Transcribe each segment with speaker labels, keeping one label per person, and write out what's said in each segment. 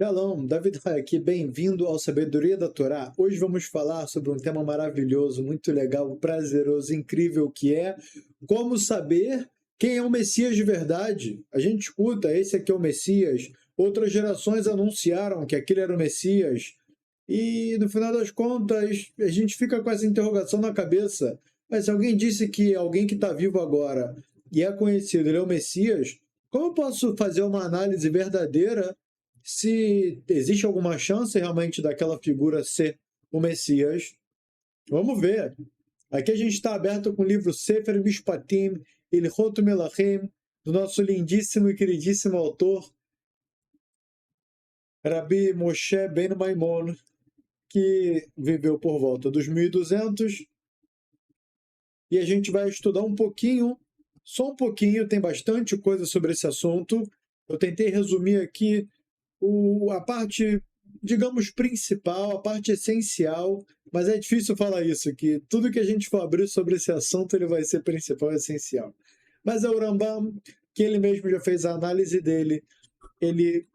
Speaker 1: Shalom, David aqui, bem-vindo ao Sabedoria da Torá. Hoje vamos falar sobre um tema maravilhoso, muito legal, prazeroso, incrível, que é como saber quem é o Messias de verdade. A gente escuta, esse aqui é o Messias, outras gerações anunciaram que aquele era o Messias, e no final das contas a gente fica com essa interrogação na cabeça. Mas se alguém disse que alguém que está vivo agora e é conhecido, ele é o Messias, como eu posso fazer uma análise verdadeira se existe alguma chance realmente daquela figura ser o Messias? Vamos ver. Aqui a gente está aberto com o livro Sefer Mishpatim, Ilchot Melachim, do nosso lindíssimo e queridíssimo autor, Rabi Moshe Ben Maimon, que viveu por volta dos 1200, e a gente vai estudar um pouquinho, só um pouquinho, tem bastante coisa sobre esse assunto. Eu tentei resumir aqui a parte, digamos, principal, a parte essencial, mas é difícil falar isso, que tudo que a gente for abrir sobre esse assunto, ele vai ser principal e essencial. Mas é o Rambam, que ele mesmo já fez a análise dele, ele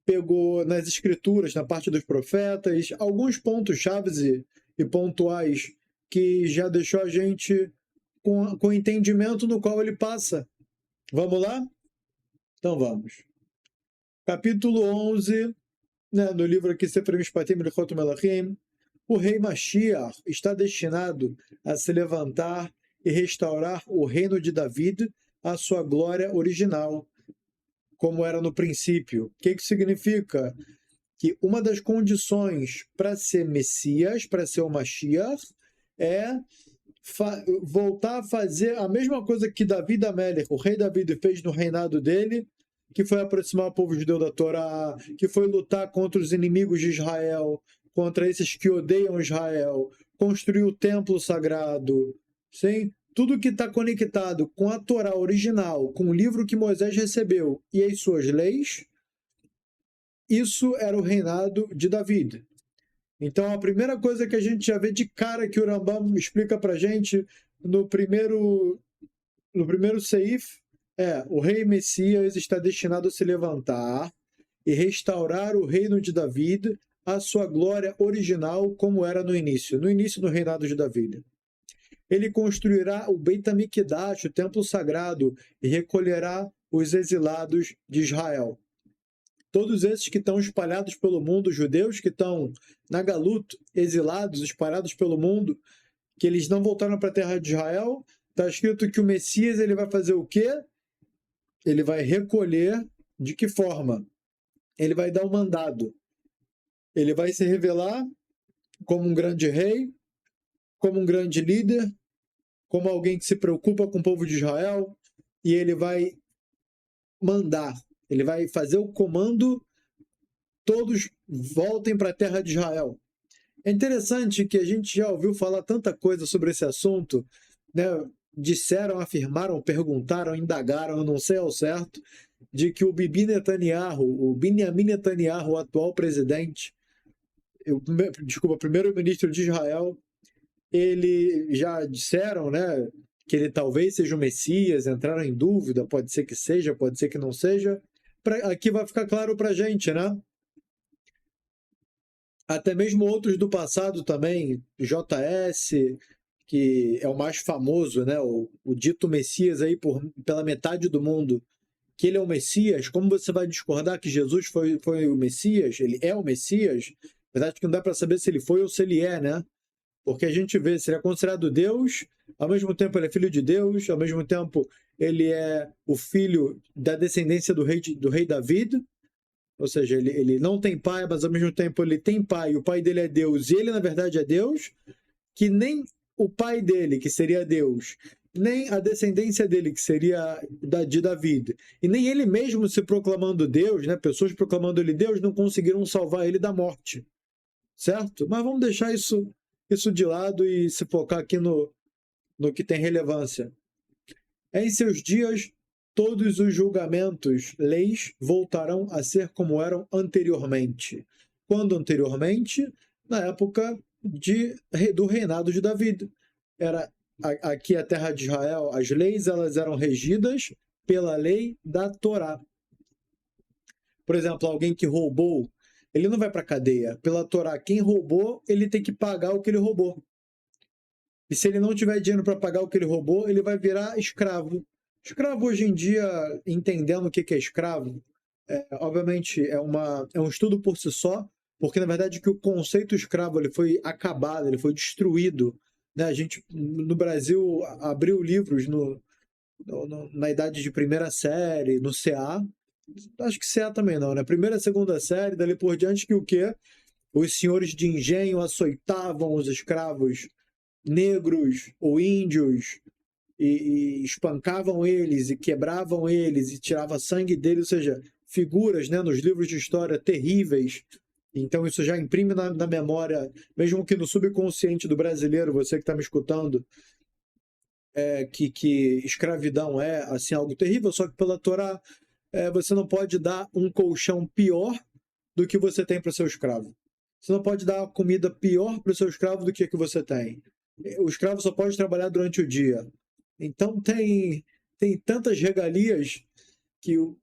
Speaker 1: pegou nas escrituras, na parte dos profetas, alguns pontos chaves e pontuais que já deixou a gente com o entendimento no qual ele passa. Vamos lá? Então vamos. Capítulo 11, no livro aqui, Sefer Mishpatim Ilchot Melachim, o rei Mashiach está destinado a se levantar e restaurar o reino de David à sua glória original, como era no princípio. O que significa? Que uma das condições para ser Messias, para ser o Mashiach, é voltar a fazer a mesma coisa que David Amelech, o rei David, fez no reinado dele, que foi aproximar o povo judeu da Torá, que foi lutar contra os inimigos de Israel, contra esses que odeiam Israel, construir o templo sagrado, sim? Tudo que está conectado com a Torá original, com o livro que Moisés recebeu e as suas leis, isso era o reinado de David. Então, a primeira coisa que a gente já vê de cara que o Rambam explica para a gente no primeiro seif é: o rei Messias está destinado a se levantar e restaurar o reino de David à sua glória original, como era no início do reinado de David. Ele construirá o Beit HaMikdash, o templo sagrado, e recolherá os exilados de Israel. Todos esses que estão espalhados pelo mundo, judeus que estão na Galut, exilados, espalhados pelo mundo, que eles não voltaram para a terra de Israel, está escrito que o Messias ele vai fazer o quê? Ele vai recolher. De que forma? Ele vai dar um mandado. Ele vai se revelar como um grande rei, como um grande líder, como alguém que se preocupa com o povo de Israel, e ele vai mandar. Ele vai fazer o comando, todos voltem para a terra de Israel. É interessante que a gente já ouviu falar tanta coisa sobre esse assunto, né? Disseram, afirmaram, perguntaram, indagaram, eu não sei ao certo, de que o Bibi Netanyahu, o Benjamin Netanyahu, o atual presidente, desculpa, primeiro-ministro de Israel, ele já disseram, né, que ele talvez seja o Messias, entraram em dúvida, pode ser que seja, pode ser que não seja. Aqui vai ficar claro para a gente, né? Até mesmo outros do passado também, JS, que é o mais famoso, né? O dito Messias aí pela metade do mundo, que ele é o Messias. Como você vai discordar que Jesus foi o Messias? Ele é o Messias? Verdade que não dá para saber se ele foi ou se ele é, né? Porque a gente vê, se ele é considerado Deus, ao mesmo tempo ele é filho de Deus, ao mesmo tempo ele é o filho da descendência do rei David, ou seja, ele não tem pai, mas ao mesmo tempo ele tem pai, e o pai dele é Deus, e ele na verdade é Deus, que nem o pai dele, que seria Deus, nem a descendência dele, que seria de David, e nem ele mesmo se proclamando Deus, né? Pessoas proclamando ele Deus, não conseguiram salvar ele da morte, certo? Mas vamos deixar isso de lado e se focar aqui no que tem relevância. Em seus dias, todos os julgamentos, leis, voltarão a ser como eram anteriormente. Quando anteriormente? Na época do reinado de David. Era aqui a terra de Israel, as leis elas eram regidas pela lei da Torá. Por exemplo, alguém que roubou, ele não vai para a cadeia. Pela Torá, quem roubou, ele tem que pagar o que ele roubou. E se ele não tiver dinheiro para pagar o que ele roubou, ele vai virar escravo. Escravo hoje em dia, entendendo o que é escravo, obviamente é um estudo por si só, porque na verdade que o conceito escravo ele foi acabado, ele foi destruído. Né? A gente, no Brasil, abriu livros na idade de primeira série, no CA, acho que CA também não, né? Primeira, segunda série, dali por diante, que o quê? Os senhores de engenho açoitavam os escravos negros ou índios e espancavam eles e quebravam eles e tirava sangue deles, ou seja, figuras, né, nos livros de história terríveis. Então isso já imprime na memória, mesmo que no subconsciente do brasileiro, você que está me escutando, que escravidão é assim algo terrível, só que pela Torá você não pode dar um colchão pior do que você tem para o seu escravo. Você não pode dar comida pior para o seu escravo do que você tem. O escravo só pode trabalhar durante o dia. Então tem tantas regalias que eu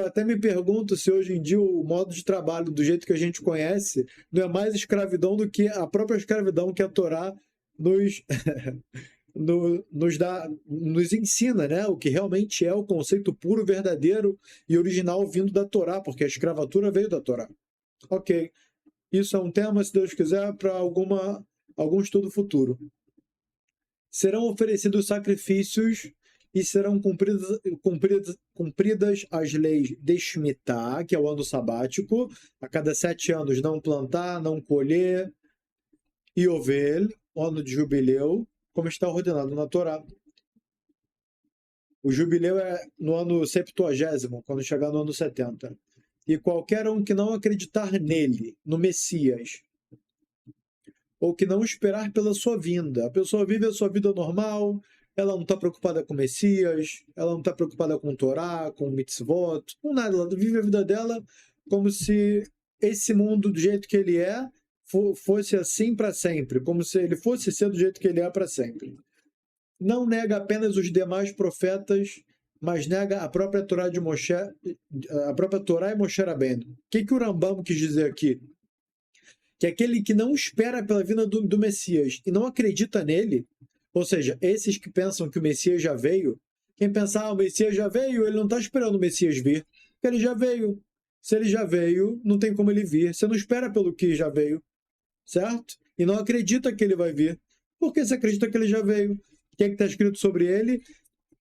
Speaker 1: até me pergunto se hoje em dia o modo de trabalho do jeito que a gente conhece não é mais escravidão do que a própria escravidão que a Torá nos ensina, né? O que realmente é o conceito puro, verdadeiro e original vindo da Torá, porque a escravatura veio da Torá. Ok, isso é um tema, se Deus quiser, para algum estudo futuro. Serão oferecidos sacrifícios e serão cumpridas as leis de Shemitah, que é o ano sabático, a cada 7 anos não plantar, não colher, e Yovel, ano de jubileu, como está ordenado na Torá. O jubileu é no ano 70º, quando chegar no ano 70. E qualquer um que não acreditar nele, no Messias, ou que não esperar pela sua vinda. A pessoa vive a sua vida normal, ela não está preocupada com o Messias, ela não está preocupada com o Torá, com o mitzvot, com nada. Ela vive a vida dela como se esse mundo, do jeito que ele é, fosse assim para sempre, como se ele fosse ser do jeito que ele é para sempre. Não nega apenas os demais profetas, mas nega a própria Torá de Moshe, a própria Torá e Moshe Rabbeinu. O que o Rambam quis dizer aqui? Que aquele que não espera pela vinda do Messias e não acredita nele, ou seja, esses que pensam que o Messias já veio, quem pensar, o Messias já veio, ele não está esperando o Messias vir, porque ele já veio. Se ele já veio, não tem como ele vir. Você não espera pelo que já veio, certo? E não acredita que ele vai vir, porque você acredita que ele já veio. O que está escrito sobre ele?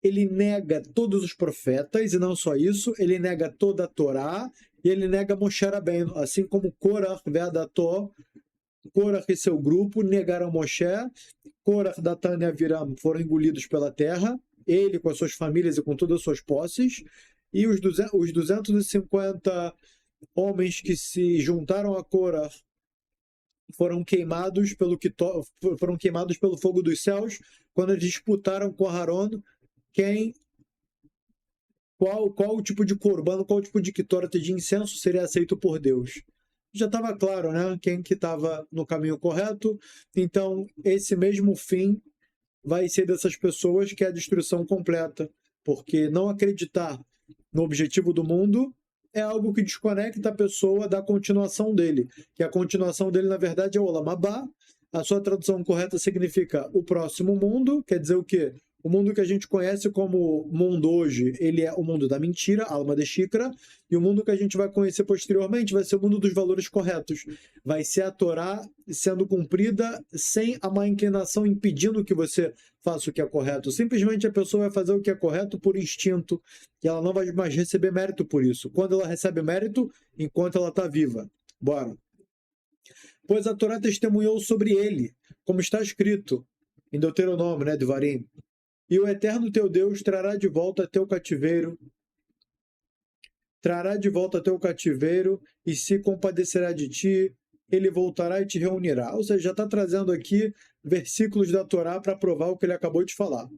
Speaker 1: Ele nega todos os profetas, e não só isso, ele nega toda a Torá, e ele nega Moshe Rabbeinu, assim como Korach, Ve'adató, Korach e seu grupo negaram Moshe, Korach, Datan e Aviram foram engolidos pela terra, ele com as suas famílias e com todas as suas posses, e os 250 homens que se juntaram a Korach foram queimados pelo fogo dos céus, quando eles disputaram com Aharon qual o tipo de corbano, qual o tipo de quitorate de incenso seria aceito por Deus. Já estava claro, né? Quem que estava no caminho correto. Então, esse mesmo fim vai ser dessas pessoas, que é a destruição completa. Porque não acreditar no objetivo do mundo é algo que desconecta a pessoa da continuação dele. Que a continuação dele, na verdade, é o Olam Haba. A sua tradução correta significa o próximo mundo. Quer dizer o quê? O mundo que a gente conhece como mundo hoje, ele é o mundo da mentira, alma de xícara, e o mundo que a gente vai conhecer posteriormente vai ser o mundo dos valores corretos. Vai ser a Torá sendo cumprida sem a má inclinação impedindo que você faça o que é correto. Simplesmente a pessoa vai fazer o que é correto por instinto, e ela não vai mais receber mérito por isso. Quando ela recebe mérito, enquanto ela está viva. Bora. Pois a Torá testemunhou sobre ele, como está escrito em Deuteronômio, né, Devarim. E o Eterno teu Deus trará de volta teu cativeiro, e se compadecerá de ti, ele voltará e te reunirá. Ou seja, já está trazendo aqui versículos da Torá para provar o que ele acabou de falar.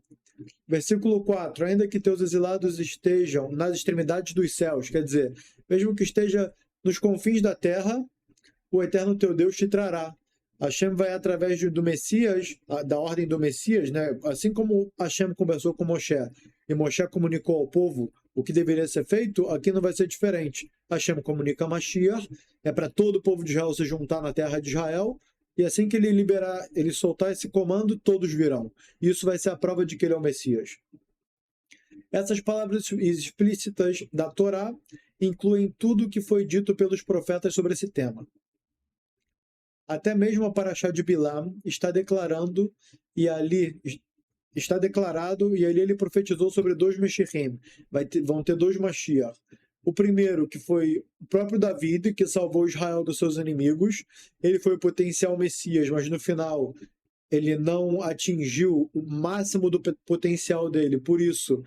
Speaker 1: Versículo 4, ainda que teus exilados estejam nas extremidades dos céus, quer dizer, mesmo que esteja nos confins da terra, o Eterno teu Deus te trará. Hashem vai através do Messias, da ordem do Messias, né? Assim como Hashem conversou com Moshe, e Moshe comunicou ao povo o que deveria ser feito, aqui não vai ser diferente. Hashem comunica a Mashiach, é para todo o povo de Israel se juntar na terra de Israel, e assim que ele liberar, ele soltar esse comando, todos virão. Isso vai ser a prova de que ele é o Messias. Essas palavras explícitas da Torá incluem tudo o que foi dito pelos profetas sobre esse tema. Até mesmo a Parashá de Bilam está declarado, e ali ele profetizou sobre 2 Meshichim. Vão ter 2 Mashiach. O primeiro, que foi o próprio David, que salvou Israel dos seus inimigos. Ele foi o potencial Messias, mas no final ele não atingiu o máximo do potencial dele. Por isso,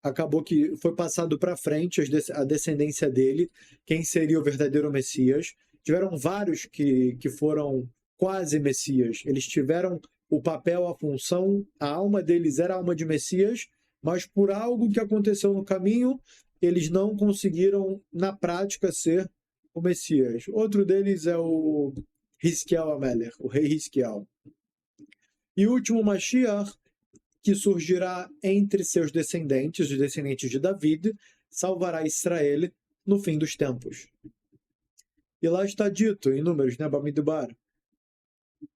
Speaker 1: acabou que foi passado para frente a descendência dele, quem seria o verdadeiro Messias. Tiveram vários que foram quase Messias. Eles tiveram o papel, a função, a alma deles era a alma de Messias, mas por algo que aconteceu no caminho, eles não conseguiram, na prática, ser o Messias. Outro deles é o Hizkiel Amelech, o rei Hizkiel. E o último Mashiach, que surgirá entre seus descendentes, os descendentes de David, salvará Israel no fim dos tempos. E lá está dito, em Números, né, Bamidbar,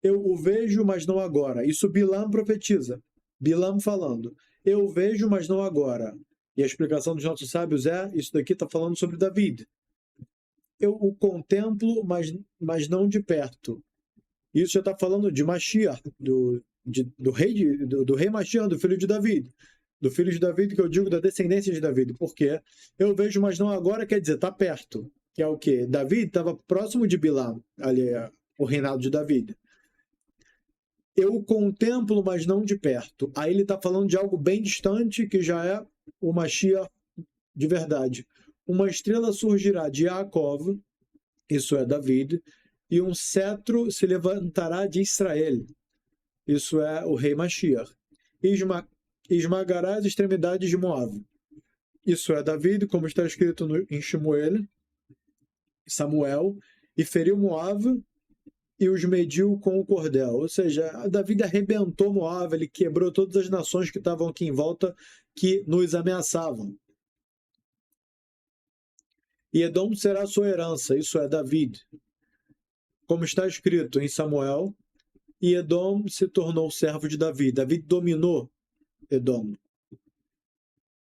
Speaker 1: eu o vejo, mas não agora. Isso Bilam profetiza. Bilam falando, eu o vejo, mas não agora. E a explicação dos nossos sábios é, isso daqui está falando sobre David. Eu o contemplo, mas não de perto. Isso já está falando de Mashiach, do rei Mashiach, do filho de David. Do filho de David, que eu digo da descendência de David. Porque eu vejo, mas não agora, quer dizer, está perto. Que é o quê? David estava próximo de Bilam, ali, o reinado de David. Eu o contemplo, mas não de perto. Aí ele está falando de algo bem distante, que já é o Mashiach de verdade. Uma estrela surgirá de Yaakov, isso é David, e um cetro se levantará de Israel, isso é o rei Mashiach. Esmagará as extremidades de Moab, isso é David, como está escrito em Samuel, e feriu Moab e os mediu com o cordel. Ou seja, David arrebentou Moab, ele quebrou todas as nações que estavam aqui em volta que nos ameaçavam. E Edom será sua herança, isso é David. Como está escrito em Samuel, e Edom se tornou servo de David. David dominou Edom.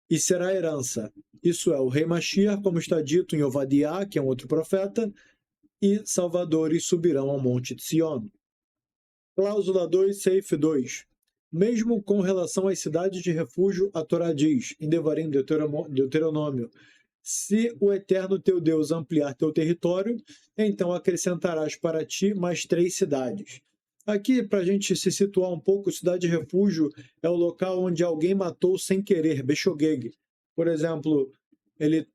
Speaker 1: E será herança. Isso é o rei Mashiach, como está dito em Ovadiá, que é um outro profeta, e salvadores subirão ao monte de Sion. Cláusula 2, Seif 2. Mesmo com relação às cidades de refúgio, a Torá diz, em Devarim, Deuteronômio, se o Eterno teu Deus ampliar teu território, então acrescentarás para ti mais 3 cidades. Aqui, para a gente se situar um pouco, cidade de refúgio é o local onde alguém matou sem querer, Beshogeg. Por exemplo, ele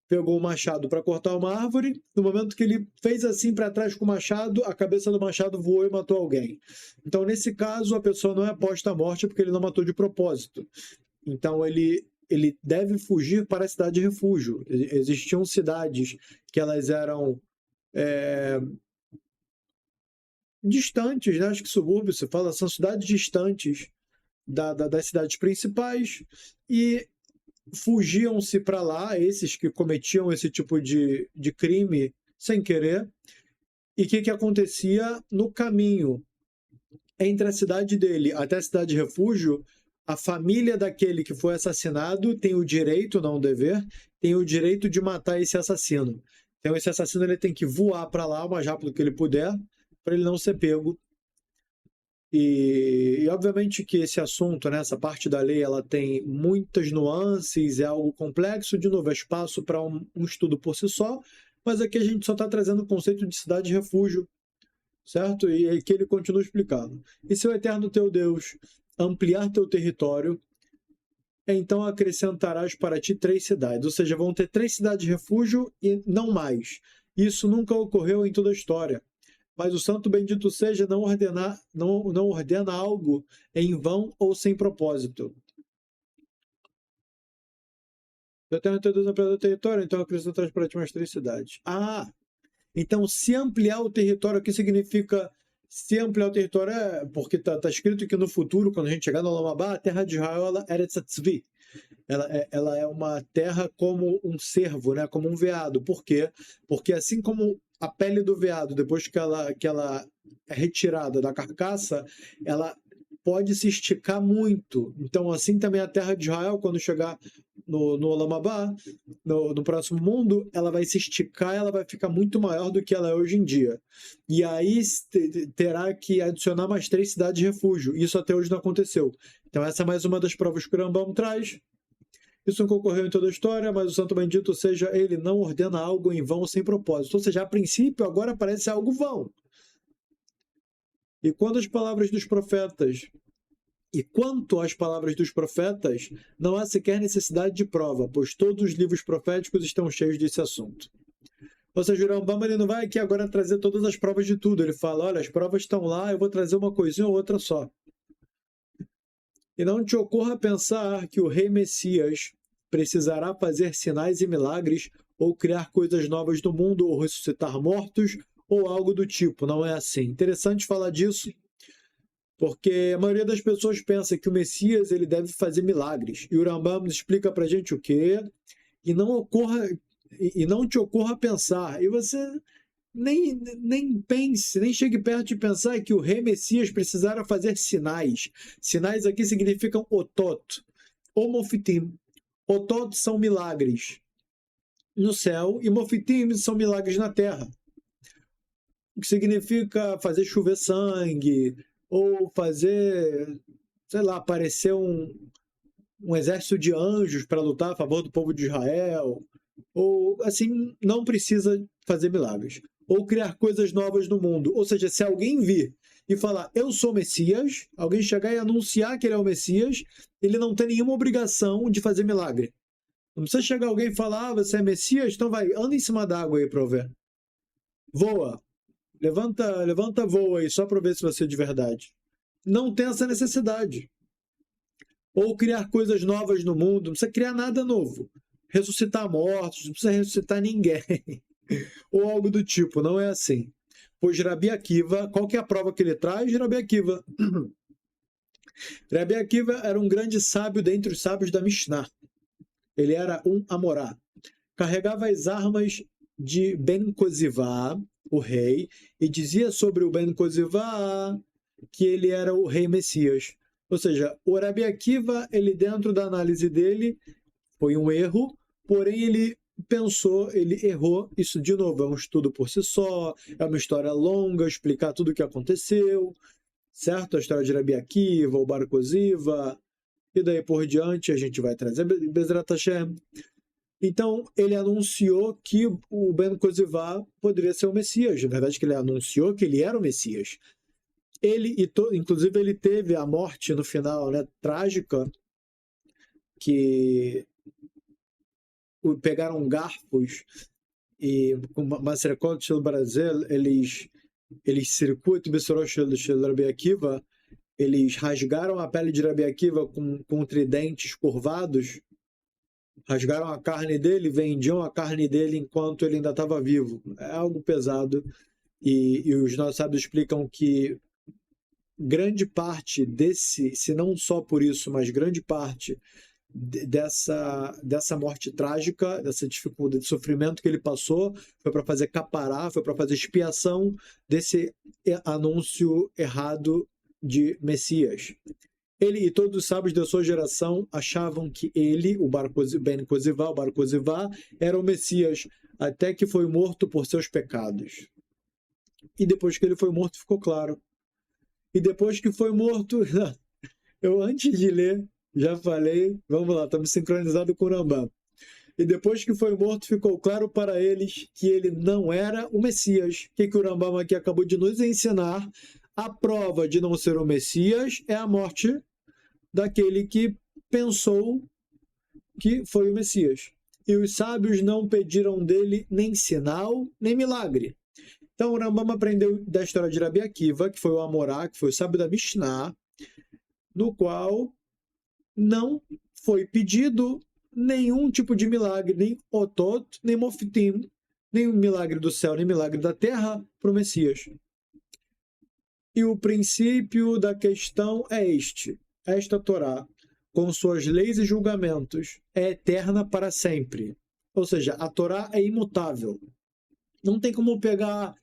Speaker 1: pegou o machado para cortar uma árvore, no momento que ele fez assim para trás com o machado, a cabeça do machado voou e matou alguém. Então, nesse caso, a pessoa não é posta à morte porque ele não matou de propósito. Então, ele deve fugir para a cidade de refúgio. Existiam cidades que elas eram distantes, né? Acho que subúrbios, se fala, são cidades distantes das cidades principais, e fugiam-se para lá, esses que cometiam esse tipo de crime sem querer. E o que acontecia no caminho entre a cidade dele até a cidade de refúgio? A família daquele que foi assassinado tem o direito, não o dever, tem o direito de matar esse assassino. Então esse assassino ele tem que voar para lá o mais rápido que ele puder, para ele não ser pego. E obviamente que esse assunto, né, essa parte da lei, ela tem muitas nuances, é algo complexo, de novo, é espaço para um estudo por si só, mas aqui a gente só está trazendo o conceito de cidade de refúgio, certo? E aqui ele continua explicando. E se o Eterno teu Deus ampliar teu território, então acrescentarás para ti 3 cidades, ou seja, vão ter 3 cidades de refúgio e não mais. Isso nunca ocorreu em toda a história. Mas o santo bendito seja não ordena algo em vão ou sem propósito. Eu tenho teu Deus ampliado o território, então acrescentarás para ti mais 3 cidades. Então se ampliar o território aqui significa Se ampliar o território porque tá escrito que no futuro, quando a gente chegar no Olam Abba, a terra de Israel ela é Eretz Tzvi. Ela é uma terra como um cervo, né? Como um veado. Por quê? Porque assim como a pele do veado, depois que ela é retirada da carcaça, ela pode se esticar muito. Então, assim também a terra de Israel, quando chegar no Olam Abba, no próximo mundo, ela vai se esticar, ela vai ficar muito maior do que ela é hoje em dia. E aí terá que adicionar mais 3 cidades de refúgio. Isso até hoje não aconteceu. Então, essa é mais uma das provas que o Rambam traz. Isso não ocorreu em toda a história, mas o santo bendito seja ele, não ordena algo em vão sem propósito. Ou seja, a princípio, agora parece algo vão. E quando as palavras dos profetas, e quanto às palavras dos profetas, não há sequer necessidade de prova, pois todos os livros proféticos estão cheios desse assunto. Ou seja, o Rambam ele não vai aqui agora trazer todas as provas de tudo. Ele fala, olha, as provas estão lá, eu vou trazer uma coisinha ou outra só. E não te ocorra pensar que o rei Messias precisará fazer sinais e milagres ou criar coisas novas no mundo ou ressuscitar mortos ou algo do tipo. Não é assim. Interessante falar disso, porque a maioria das pessoas pensa que o Messias ele deve fazer milagres. E o Rambam explica pra gente o quê? E não te ocorra pensar. E você nem pense, nem chegue perto de pensar que o rei Messias precisara fazer sinais. Sinais aqui significam otot, ou mofitim. Otot são milagres no céu e mofitim são milagres na terra. O que significa fazer chover sangue, ou fazer, sei lá, aparecer um exército de anjos para lutar a favor do povo de Israel, ou assim, não precisa fazer milagres. Ou criar coisas novas no mundo. Ou seja, se alguém vir e falar, eu sou o Messias, alguém chegar e anunciar que ele é o Messias, ele não tem nenhuma obrigação de fazer milagre. Não precisa chegar alguém e falar, você é Messias? Então vai, anda em cima d'água aí para eu ver. Voa. Levanta voo aí, só para ver se você é de verdade. Não tem essa necessidade. Ou criar coisas novas no mundo, não precisa criar nada novo. Ressuscitar mortos, não precisa ressuscitar ninguém. Ou algo do tipo, não é assim. Pois Rabi Akiva, qual que é a prova que ele traz? Rabi Akiva. Rabi Akiva era um grande sábio dentre os sábios da Mishnah. Ele era um Amorá. Carregava as armas de Ben Kozivá, o rei, e dizia sobre o Ben Kozivá que ele era o rei Messias. Ou seja, o Rabi Akiva, ele dentro da análise dele, foi um erro, porém ele pensou, ele errou. Isso, de novo, é um estudo por si só, é uma história longa, explicar tudo o que aconteceu, certo? A história de Rabi Akiva, o Bar Koziva, e daí por diante a gente vai trazer Bezrat Hashem. Então, ele anunciou que o Ben Kozivá poderia ser o Messias. Na verdade, que ele anunciou que ele era o Messias. Inclusive, ele teve a morte no final, né, trágica, que pegaram garfos e com Masrekot Shel Brasil, eles circuitam Besorosh Shel Rabi Akiva, eles rasgaram a pele de Rabi Akiva com tridentes curvados, rasgaram a carne dele, vendiam a carne dele enquanto ele ainda estava vivo. É algo pesado. E os nossos sábios explicam que grande parte desse, se não só por isso, mas grande parte dessa morte trágica, dessa dificuldade, de sofrimento que ele passou, foi para fazer capará, foi para fazer expiação desse anúncio errado de Messias. Ele e todos os sábios da sua geração achavam que ele, o Ben Kozivá, o Bar Kozivá, era o Messias, até que foi morto por seus pecados. E depois que ele foi morto, ficou claro. E depois que foi morto, eu antes de ler, já falei, vamos lá, estamos sincronizados com o Rambam. E depois que foi morto, ficou claro para eles que ele não era o Messias. O que o Rambam aqui acabou de nos ensinar? A prova de não ser o Messias é a morte daquele que pensou que foi o Messias. E os sábios não pediram dele nem sinal, nem milagre. Então o Rambam aprendeu da história de Rabi Akiva, que foi o Amorá, que foi o sábio da Mishnah, no qual não foi pedido nenhum tipo de milagre, nem otot, nem mofitim, nem milagre do céu, nem milagre da terra para o Messias. E o princípio da questão é este: esta Torá, com suas leis e julgamentos, é eterna para sempre. Ou seja, a Torá é imutável. Não tem como pegar...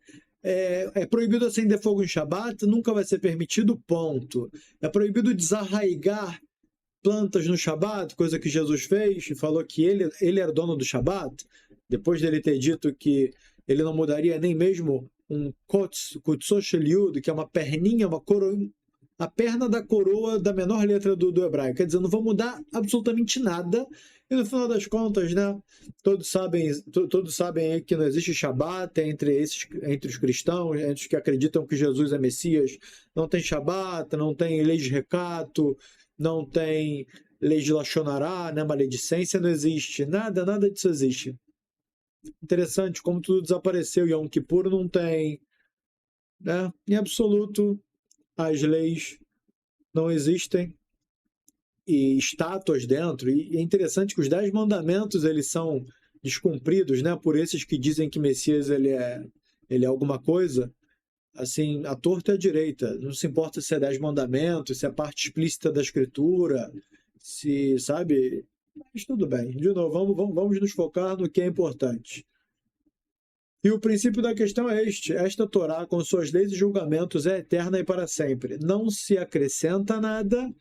Speaker 1: É proibido acender fogo em Shabat, nunca vai ser permitido, ponto. É proibido desarraigar plantas no Shabat, coisa que Jesus fez, e falou que ele era dono do Shabat, depois dele ter dito que ele não mudaria nem mesmo um Kutsosh Eliud, que é uma perninha, uma coroa, a perna da coroa da menor letra do hebraico. Quer dizer, não vão mudar absolutamente nada. E no final das contas, né, todos sabem que não existe Shabat entre os cristãos, entre os que acreditam que Jesus é Messias. Não tem Shabat, não tem lei de recato, não tem lei de Lashon Hará, né, maledicência, não existe. Nada disso existe. Interessante como tudo desapareceu. Yom Kippur não tem, né? Em absoluto, as leis não existem e estátuas dentro. E é interessante que os 10 mandamentos eles são descumpridos, né? Por esses que dizem que Messias ele é alguma coisa. Assim, a torta é a direita. Não se importa se é 10 mandamentos, se é parte explícita da escritura, se, sabe? Mas tudo bem. De novo, vamos nos focar no que é importante. E o princípio da questão é este: esta Torá, com suas leis e julgamentos, é eterna e para sempre. Não se acrescenta nada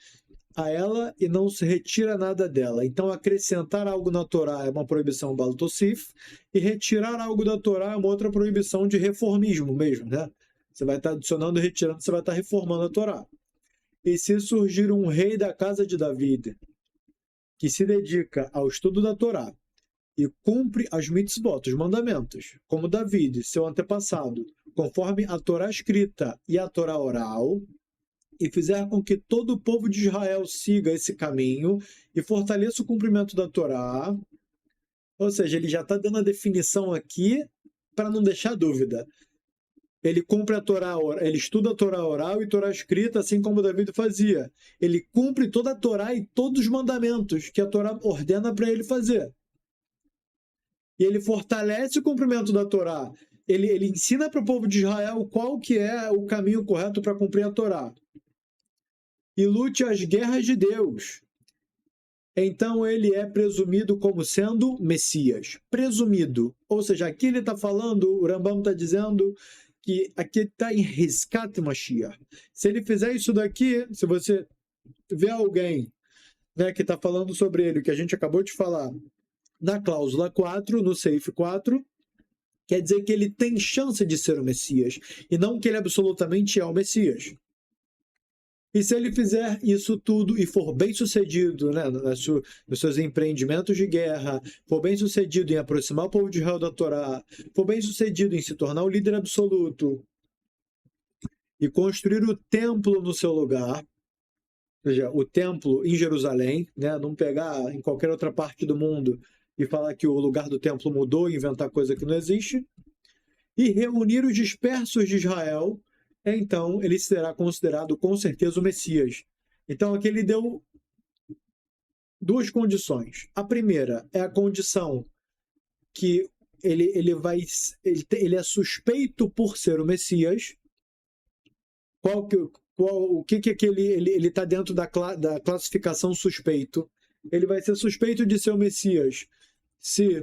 Speaker 1: a ela e não se retira nada dela. Então, acrescentar algo na Torá é uma proibição Baal Tosif, e retirar algo da Torá é uma outra proibição de reformismo mesmo, né? Você vai estar adicionando e retirando, você vai estar reformando a Torá. E se surgir um rei da casa de David, que se dedica ao estudo da Torá, e cumpre as mitzvot, os mandamentos, como David, seu antepassado, conforme a Torá escrita e a Torá oral, e fizer com que todo o povo de Israel siga esse caminho e fortaleça o cumprimento da Torá, ou seja, ele já está dando a definição aqui para não deixar dúvida. Ele cumpre a Torá, ele estuda a Torá oral e Torá escrita, assim como David fazia. Ele cumpre toda a Torá e todos os mandamentos que a Torá ordena para ele fazer. E ele fortalece o cumprimento da Torá. Ele ensina para o povo de Israel qual que é o caminho correto para cumprir a Torá. E lute as guerras de Deus. Então ele é presumido como sendo Messias. Presumido. Ou seja, aqui ele está falando, o Rambam está dizendo que aqui está em Hizkat Mashiach. Se ele fizer isso daqui, se você vê alguém, né, que está falando sobre ele, que a gente acabou de falar, na cláusula 4, no Seif 4, quer dizer que ele tem chance de ser o Messias, e não que ele absolutamente é o Messias. E se ele fizer isso tudo e for bem sucedido, né, nos seus empreendimentos de guerra, for bem sucedido em aproximar o povo de Israel da Torá, for bem sucedido em se tornar o líder absoluto e construir o templo no seu lugar, ou seja, o templo em Jerusalém, né, não pegar em qualquer outra parte do mundo e falar que o lugar do templo mudou e inventar coisa que não existe, e reunir os dispersos de Israel, então ele será considerado com certeza o Messias. Então aqui ele deu duas condições. A primeira é a condição que ele é suspeito por ser o Messias. O que ele está dentro da classificação suspeito? Ele vai ser suspeito de ser o Messias se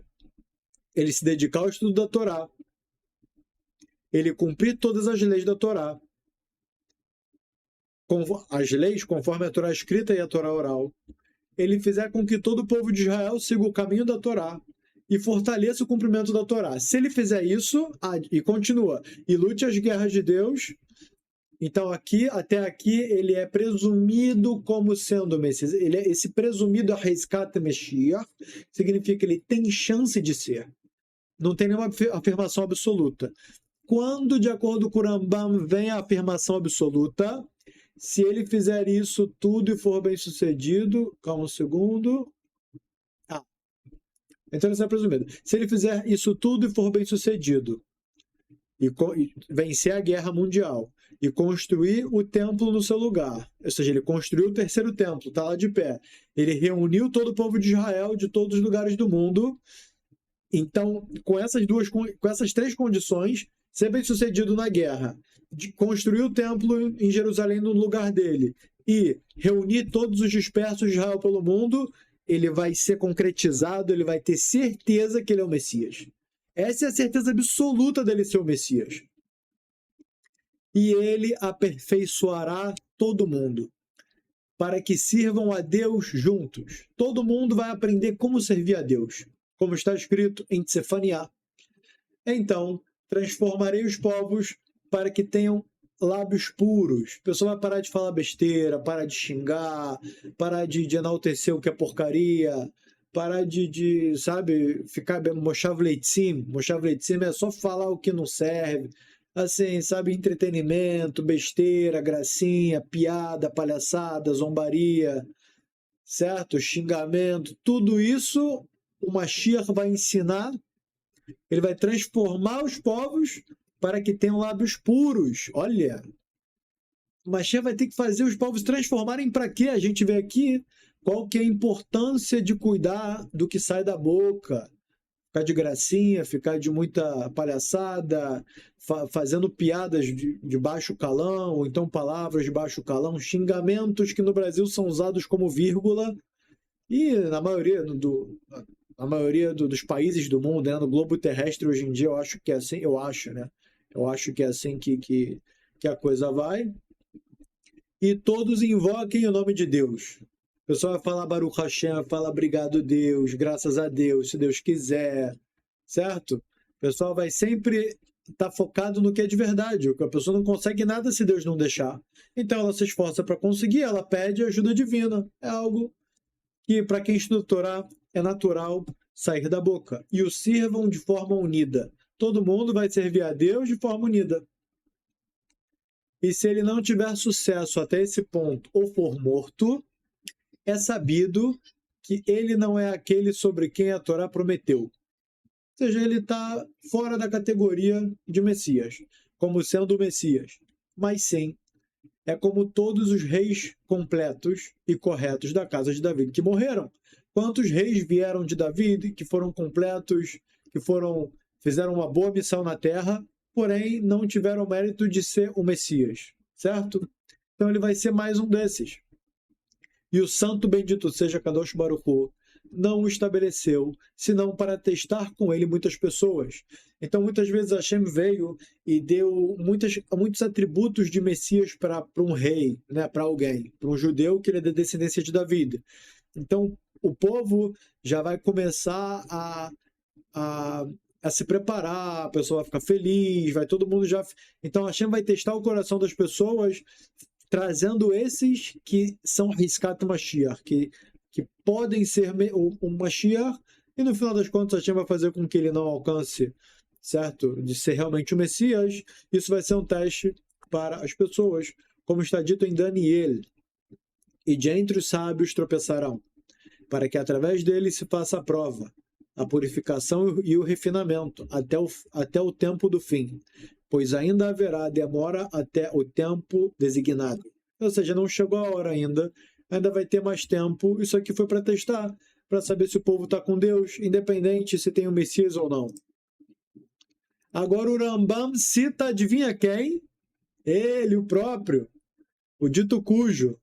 Speaker 1: ele se dedicar ao estudo da Torá, ele cumprir todas as leis da Torá, as leis conforme a Torá escrita e a Torá oral, ele fizer com que todo o povo de Israel siga o caminho da Torá e fortaleça o cumprimento da Torá. Se ele fizer isso, e continua, e lute as guerras de Deus, então até aqui ele é presumido como sendo Messias. Esse presumido a Hizkat Mashiach significa que ele tem chance de ser. Não tem nenhuma afirmação absoluta. Quando, de acordo com o Rambam, vem a afirmação absoluta, se ele fizer isso tudo e for bem sucedido, calma um segundo. Então ele é presumido. Se ele fizer isso tudo e for bem sucedido, e vencer a guerra mundial, e construir o templo no seu lugar, ou seja, ele construiu o terceiro templo, está lá de pé, ele reuniu todo o povo de Israel de todos os lugares do mundo. Então, com essas três condições, ser bem-sucedido na guerra, de construir o templo em Jerusalém no lugar dele e reunir todos os dispersos de Israel pelo mundo, ele vai ser concretizado, ele vai ter certeza que ele é o Messias. Essa é a certeza absoluta dele ser o Messias. E ele aperfeiçoará todo mundo, para que sirvam a Deus juntos. Todo mundo vai aprender como servir a Deus, como está escrito em Tsefaniá. Então, transformarei os povos para que tenham lábios puros. A pessoa vai parar de falar besteira, parar de xingar, parar de enaltecer o que é porcaria, parar sabe, ficar Moshav Leitzim. Moshav Leitzim é só falar o que não serve. Assim, sabe, entretenimento, besteira, gracinha, piada, palhaçada, zombaria, certo? Xingamento, tudo isso o Mashiach vai ensinar, ele vai transformar os povos para que tenham lábios puros. Olha, o Mashiach vai ter que fazer os povos transformarem para quê? A gente vê aqui qual que é a importância de cuidar do que sai da boca. Ficar de gracinha, ficar de muita palhaçada, fazendo piadas de baixo calão, ou então palavras de baixo calão, xingamentos que no Brasil são usados como vírgula, e na maioria, dos países do mundo, né, no globo terrestre hoje em dia, eu acho que é assim, né? Eu acho que é assim que a coisa vai. E todos invoquem o nome de Deus. O pessoal vai falar Baruch Hashem, vai falar obrigado Deus, graças a Deus, se Deus quiser, certo? O pessoal vai sempre estar focado no que é de verdade. A pessoa não consegue nada se Deus não deixar. Então ela se esforça para conseguir, ela pede ajuda divina. É algo que para quem estuda Torá é natural sair da boca. E o sirvam de forma unida. Todo mundo vai servir a Deus de forma unida. E se ele não tiver sucesso até esse ponto ou for morto, é sabido que ele não é aquele sobre quem a Torá prometeu. Ou seja, ele está fora da categoria de Messias, como sendo o Messias. Mas sim, é como todos os reis completos e corretos da casa de Davi que morreram. Quantos reis vieram de Davi que foram completos, que fizeram uma boa missão na terra, porém não tiveram o mérito de ser o Messias, certo? Então ele vai ser mais um desses. E o santo bendito seja Kadosh Baruch Hu não o estabeleceu, senão para testar com ele muitas pessoas. Então, muitas vezes Hashem veio e deu muitos atributos de Messias para um rei, né, para alguém, para um judeu que ele é da descendência de Davi. Então, o povo já vai começar a se preparar, a pessoa vai ficar feliz, vai todo mundo já... Então, Hashem vai testar o coração das pessoas, trazendo esses que são Hiskat Mashiach, que podem ser o Mashiach, e no final das contas Hashem vai fazer com que ele não alcance, certo? De ser realmente o Messias. Isso vai ser um teste para as pessoas, como está dito em Daniel. E de entre os sábios tropeçarão, para que através dele se faça a prova, a purificação e o refinamento, até o tempo do fim. Pois ainda haverá demora até o tempo designado. Ou seja, não chegou a hora ainda vai ter mais tempo. Isso aqui foi para testar, para saber se o povo está com Deus, independente se tem o Messias ou não. Agora o Rambam cita, adivinha quem? Ele, o próprio, o dito cujo,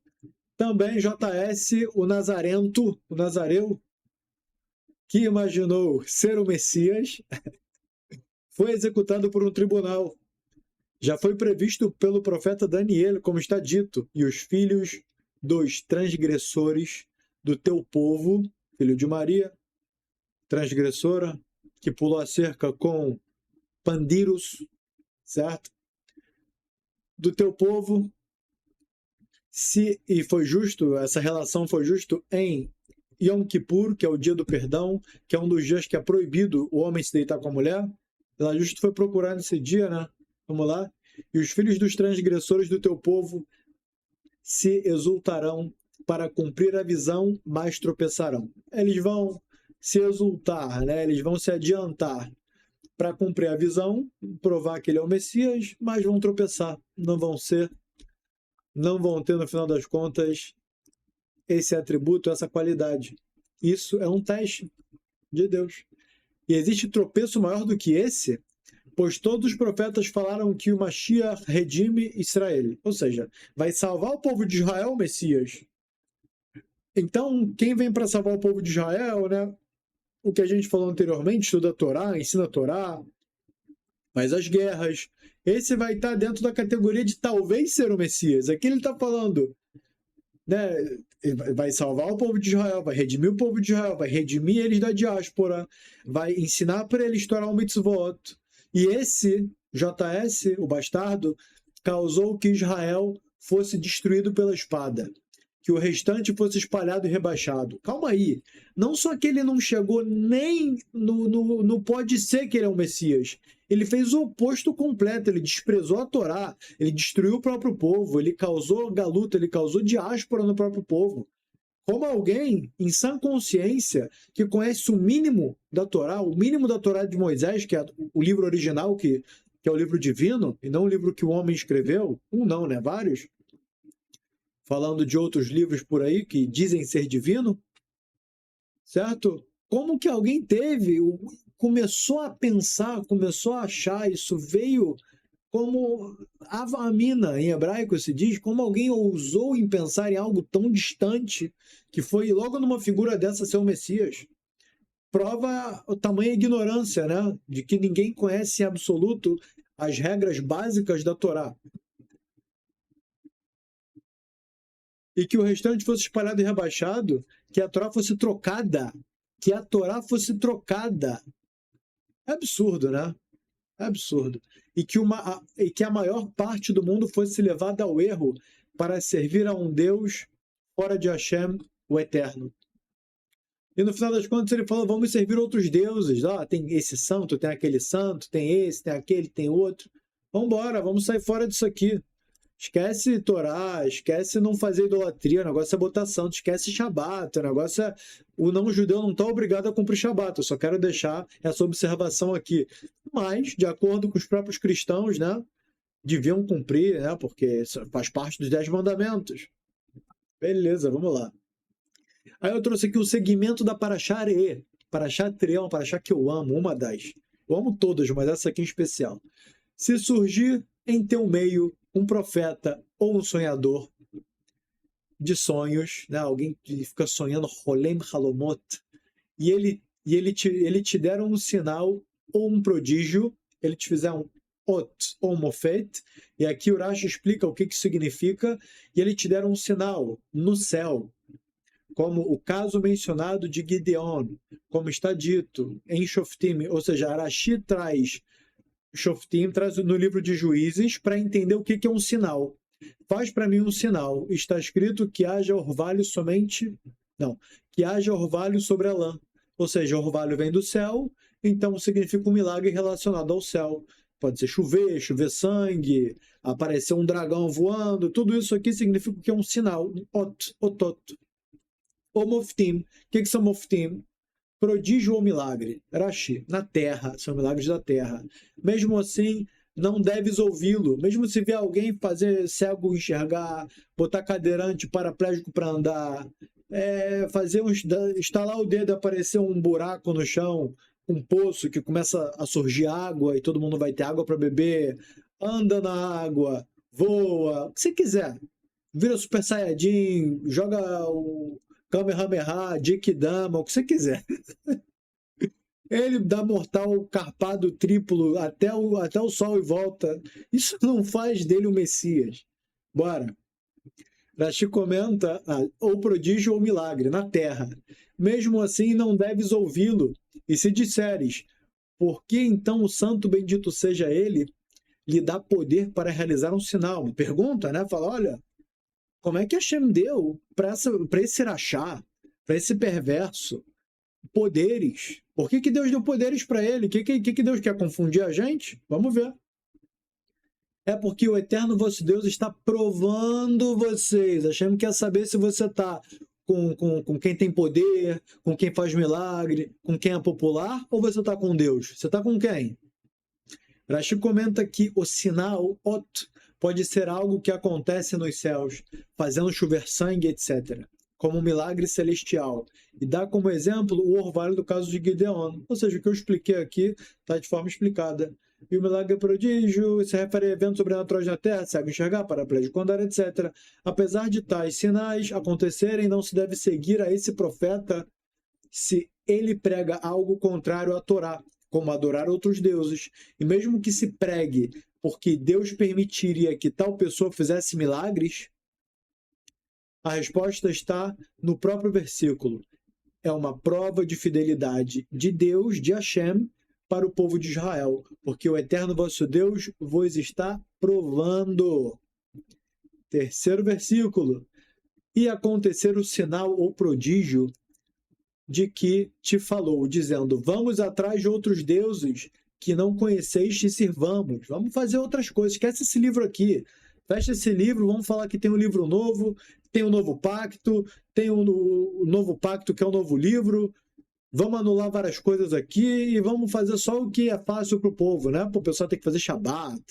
Speaker 1: também JS, o Nazareu, que imaginou ser o Messias, foi executado por um tribunal. Já foi previsto pelo profeta Daniel, como está dito, e os filhos dos transgressores do teu povo, filho de Maria, transgressora, que pulou a cerca com pandiros, certo? Do teu povo, e foi justo, essa relação foi justo em Yom Kippur, que é o dia do perdão, que é um dos dias que é proibido o homem se deitar com a mulher. Ela justo foi procurar nesse dia, né? Vamos lá. E os filhos dos transgressores do teu povo se exultarão para cumprir a visão, mas tropeçarão. Eles vão se exultar, né? Eles vão se adiantar para cumprir a visão, provar que ele é o Messias, mas vão tropeçar. Não vão ter, no final das contas, esse atributo, essa qualidade. Isso é um teste de Deus. E existe tropeço maior do que esse? Pois todos os profetas falaram que o Mashiach redime Israel. Ou seja, vai salvar o povo de Israel, o Messias. Então, quem vem para salvar o povo de Israel, né? O que a gente falou anteriormente, estuda a Torá, ensina a Torá, faz as guerras. Esse vai estar dentro da categoria de talvez ser o Messias. Aqui ele está falando, né? Vai salvar o povo de Israel, vai redimir o povo de Israel, vai redimir eles da diáspora, vai ensinar para eles Torá o mitzvot. E esse, JS, o bastardo, causou que Israel fosse destruído pela espada, que o restante fosse espalhado e rebaixado. Calma aí, não só que ele não chegou nem no pode ser que ele é o Messias, ele fez o oposto completo, ele desprezou a Torá, ele destruiu o próprio povo, ele causou galuta, ele causou diáspora no próprio povo. Como alguém em sã consciência que conhece o mínimo da Torá, o mínimo da Torá de Moisés, que é o livro original, que é o livro divino, e não o livro que o homem escreveu, não, né? Vários, falando de outros livros por aí que dizem ser divino, certo? Como que alguém começou a pensar, começou a achar, isso veio como avamina, em hebraico se diz, como alguém ousou em pensar em algo tão distante, que foi logo numa figura dessa ser o Messias. Prova o tamanho da ignorância, né? De que ninguém conhece em absoluto as regras básicas da Torá. E que o restante fosse espalhado e rebaixado, que a Torá fosse trocada. Que a Torá fosse trocada. É absurdo, né? É absurdo. E que a maior parte do mundo fosse levada ao erro para servir a um Deus fora de Hashem, o Eterno. E no final das contas ele falou, vamos servir outros deuses. Tem esse santo, tem aquele santo, tem esse, tem aquele, tem outro. Vamos embora, vamos sair fora disso aqui. Esquece Torá, esquece não fazer idolatria, o negócio é botar santo, esquece Shabat, o negócio é... O não-judeu não está obrigado a cumprir Shabat, eu só quero deixar essa observação aqui. Mas, de acordo com os próprios cristãos, né, deviam cumprir, né, porque faz parte dos 10 mandamentos. Beleza, vamos lá. Aí eu trouxe aqui o segmento da Parashá Areê. Parashá Areê é uma Parashá que eu amo, uma das. Eu amo todas, mas essa aqui em especial. Se surgir em teu meio um profeta ou um sonhador de sonhos, né? Alguém que fica sonhando Holem Halomot, e ele te der um sinal ou um prodígio, ele te fizer um ot ou um mofet, e aqui o Rashi explica o que significa, e ele te der um sinal no céu, como o caso mencionado de Gideon, como está dito em Shoftim, ou seja, Rashi traz Shoftim, traz no livro de Juízes para entender o que é um sinal. Faz para mim um sinal. Está escrito que haja orvalho somente... Não, que haja orvalho sobre a lã. Ou seja, orvalho vem do céu, então significa um milagre relacionado ao céu. Pode ser chover sangue, aparecer um dragão voando, tudo isso aqui significa que é um sinal. Otot. O moftim. O que são moftim? Prodígio ou milagre? Rashi, na terra, são milagres da terra. Mesmo assim, não deves ouvi-lo. Mesmo se vier alguém fazer cego enxergar, botar cadeirante paraplégico para andar, estalar o dedo e aparecer um buraco no chão, um poço que começa a surgir água e todo mundo vai ter água para beber, anda na água, voa, o que você quiser. Vira Super Saiyajin, joga o Kamehameha, Jikidama, o que você quiser. Ele dá mortal carpado triplo até o sol e volta. Isso não faz dele o Messias. Bora. Rashi comenta, ou prodígio ou milagre, na terra. Mesmo assim, não deves ouvi-lo. E se disseres, por que então o santo bendito seja ele, lhe dá poder para realizar um sinal? Uma pergunta, né? Fala, olha, como é que Hashem deu para esse rachá, para esse perverso, poderes? Por que Deus deu poderes para ele? O que Deus quer confundir a gente? Vamos ver. É porque o eterno vosso Deus está provando vocês. Hashem quer saber se você está com quem tem poder, com quem faz milagre, com quem é popular, ou você está com Deus? Você está com quem? Rashi comenta que o sinal, ot, pode ser algo que acontece nos céus, fazendo chover sangue, etc., como um milagre celestial. E dá como exemplo o orvalho do caso de Gideon. Ou seja, o que eu expliquei aqui está de forma explicada. E o milagre prodígio se refere a eventos sobrenaturais na Terra, cego enxergar, paraplégico andar, etc. Apesar de tais sinais acontecerem, não se deve seguir a esse profeta se ele prega algo contrário à Torá, como adorar outros deuses. E mesmo que se pregue porque Deus permitiria que tal pessoa fizesse milagres, a resposta está no próprio versículo. É uma prova de fidelidade de Deus, de Hashem, para o povo de Israel, porque o eterno vosso Deus vos está provando. Terceiro versículo. E acontecer o sinal ou prodígio de que te falou, dizendo, vamos atrás de outros deuses que não conheceis e sirvamos. Vamos fazer outras coisas. Esquece esse livro aqui. Fecha esse livro, vamos falar que tem um livro novo, tem um novo pacto, tem um novo pacto que é um novo livro. Vamos anular várias coisas aqui e vamos fazer só o que é fácil para o povo, né? O pessoal tem que fazer Shabat,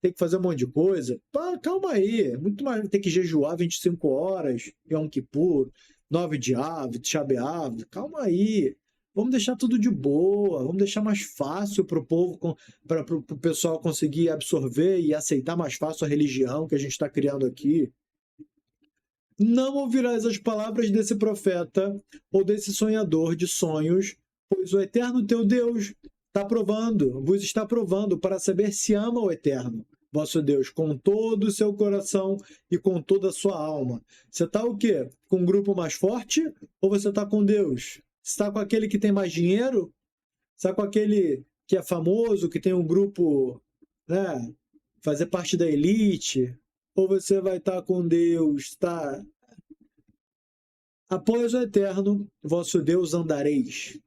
Speaker 1: tem que fazer um monte de coisa. Pá, calma aí, muito mais. Tem que jejuar 25 horas, Yom Kippur, 9 de Av, Tisha B'Av. Calma aí. Vamos deixar tudo de boa, vamos deixar mais fácil para o povo, para o pessoal conseguir absorver e aceitar mais fácil a religião que a gente está criando aqui. Não ouvirás as palavras desse profeta ou desse sonhador de sonhos, pois o eterno teu Deus vos está provando para saber se ama o eterno, vosso Deus, com todo o seu coração e com toda a sua alma. Você está o quê? Com um grupo mais forte ou você está com Deus? Você está com aquele que tem mais dinheiro? Você está com aquele que é famoso, que tem um grupo, né, fazer parte da elite? Ou você vai estar com Deus, tá? Após o eterno, vosso Deus andareis.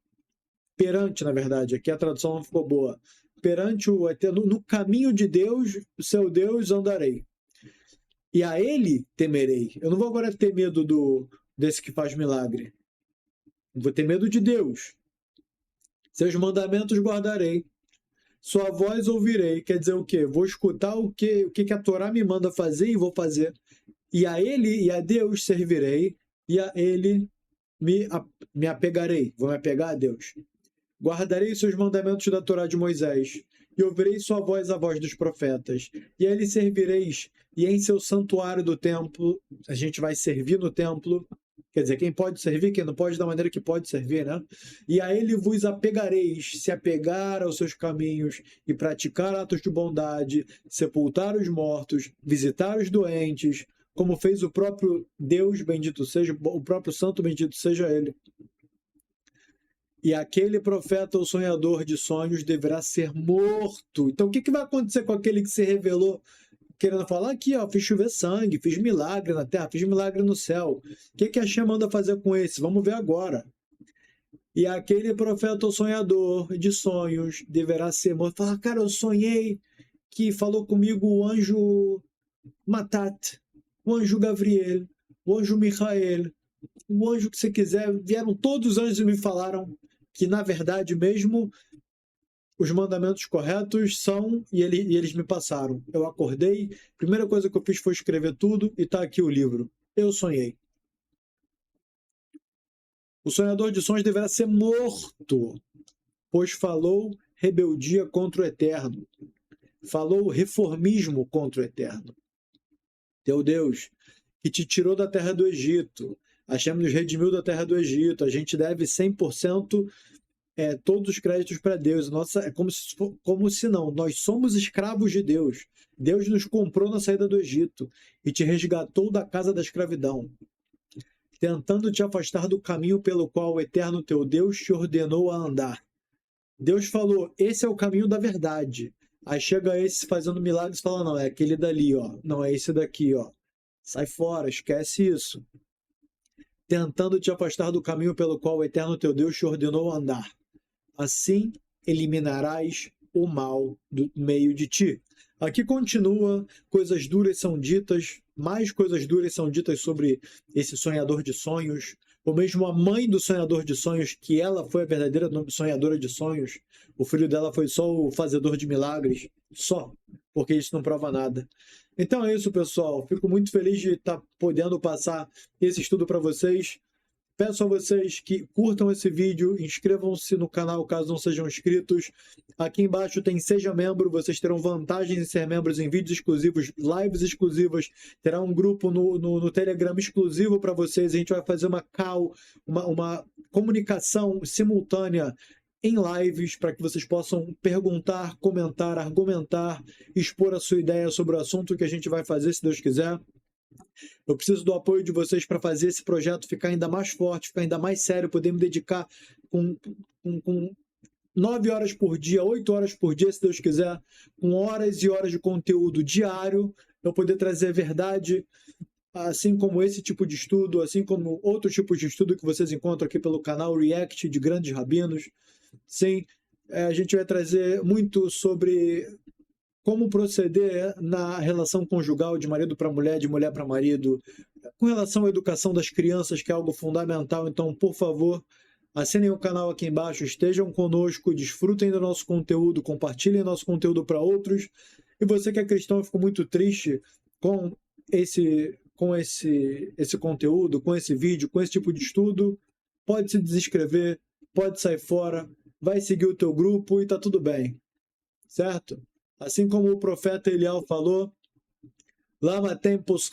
Speaker 1: Perante, na verdade, aqui a tradução não ficou boa. Perante o eterno, no caminho de Deus, o seu Deus andarei. E a ele temerei. Eu não vou agora ter medo desse que faz milagre. Vou ter medo de Deus. Seus mandamentos guardarei. Sua voz ouvirei. Quer dizer o quê? Vou escutar o que a Torá me manda fazer e vou fazer. E a ele e a Deus servirei. E a ele me apegarei. Vou me apegar a Deus. Guardarei seus mandamentos da Torá de Moisés. E ouvirei sua voz, a voz dos profetas. E a ele servireis. E em seu santuário do templo, a gente vai servir no templo. Quer dizer, quem pode servir, quem não pode, da maneira que pode servir, né? E a ele vos apegareis, se apegar aos seus caminhos e praticar atos de bondade, sepultar os mortos, visitar os doentes, como fez o próprio Deus, bendito seja, o próprio santo, bendito seja ele. E aquele profeta ou sonhador de sonhos deverá ser morto. Então, o que vai acontecer com aquele que se revelou querendo falar aqui, ó, fiz chover sangue, fiz milagre na terra, fiz milagre no céu. O que a Hashem manda fazer com esse? Vamos ver agora. E aquele profeta ou sonhador de sonhos deverá ser morto. Fala, cara, eu sonhei que falou comigo o anjo Matat, o anjo Gabriel, o anjo Michael, o anjo que você quiser. Vieram todos os anjos e me falaram que, na verdade mesmo, os mandamentos corretos são, e eles me passaram. Eu acordei, a primeira coisa que eu fiz foi escrever tudo, e está aqui o livro. Eu sonhei. O sonhador de sonhos deverá ser morto, pois falou rebeldia contra o eterno. Falou reformismo contra o eterno. Teu Deus, que te tirou da terra do Egito. Hashem nos redimiu da terra do Egito. A gente deve 100% todos os créditos para Deus. Nossa, é como se não. Nós somos escravos de Deus. Deus nos comprou na saída do Egito e te resgatou da casa da escravidão, tentando te afastar do caminho pelo qual o eterno teu Deus te ordenou a andar. Deus falou, esse é o caminho da verdade. Aí chega esse fazendo milagres e fala, não, é aquele dali, ó. Não, é esse daqui, ó. Sai fora, esquece isso. Tentando te afastar do caminho pelo qual o eterno teu Deus te ordenou a andar. Assim eliminarás o mal do meio de ti. Aqui continua, coisas duras são ditas, mais coisas duras são ditas sobre esse sonhador de sonhos, ou mesmo a mãe do sonhador de sonhos, que ela foi a verdadeira sonhadora de sonhos, o filho dela foi só o fazedor de milagres, só, porque isso não prova nada. Então é isso, pessoal, fico muito feliz de estar podendo passar esse estudo para vocês. Peço a vocês que curtam esse vídeo, inscrevam-se no canal caso não sejam inscritos. Aqui embaixo tem Seja Membro, vocês terão vantagens em ser membros em vídeos exclusivos, lives exclusivas, terá um grupo no Telegram exclusivo para vocês. A gente vai fazer uma call, uma comunicação simultânea em lives para que vocês possam perguntar, comentar, argumentar, expor a sua ideia sobre o assunto que a gente vai fazer, se Deus quiser. Eu preciso do apoio de vocês para fazer esse projeto ficar ainda mais forte, ficar ainda mais sério, poder me dedicar com 9 horas por dia, 8 horas por dia, se Deus quiser, com horas e horas de conteúdo diário, eu poder trazer verdade, assim como esse tipo de estudo, assim como outros tipos de estudo que vocês encontram aqui pelo canal React de grandes rabinos. Sim, a gente vai trazer muito sobre como proceder na relação conjugal de marido para mulher, de mulher para marido, com relação à educação das crianças, que é algo fundamental. Então, por favor, assinem o canal aqui embaixo, estejam conosco, desfrutem do nosso conteúdo, compartilhem nosso conteúdo para outros. E você que é cristão e ficou muito triste com esse conteúdo, com esse vídeo, com esse tipo de estudo, pode se desinscrever, pode sair fora, vai seguir o teu grupo e tá tudo bem, certo? Assim como o profeta Eliel falou, Lama tempos o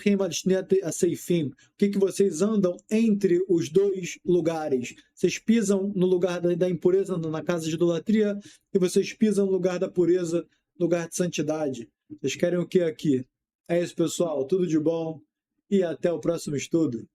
Speaker 1: que vocês andam entre os dois lugares? Vocês pisam no lugar da impureza, na casa de idolatria, e vocês pisam no lugar da pureza, no lugar de santidade. Vocês querem o que aqui? É isso, pessoal. Tudo de bom e até o próximo estudo.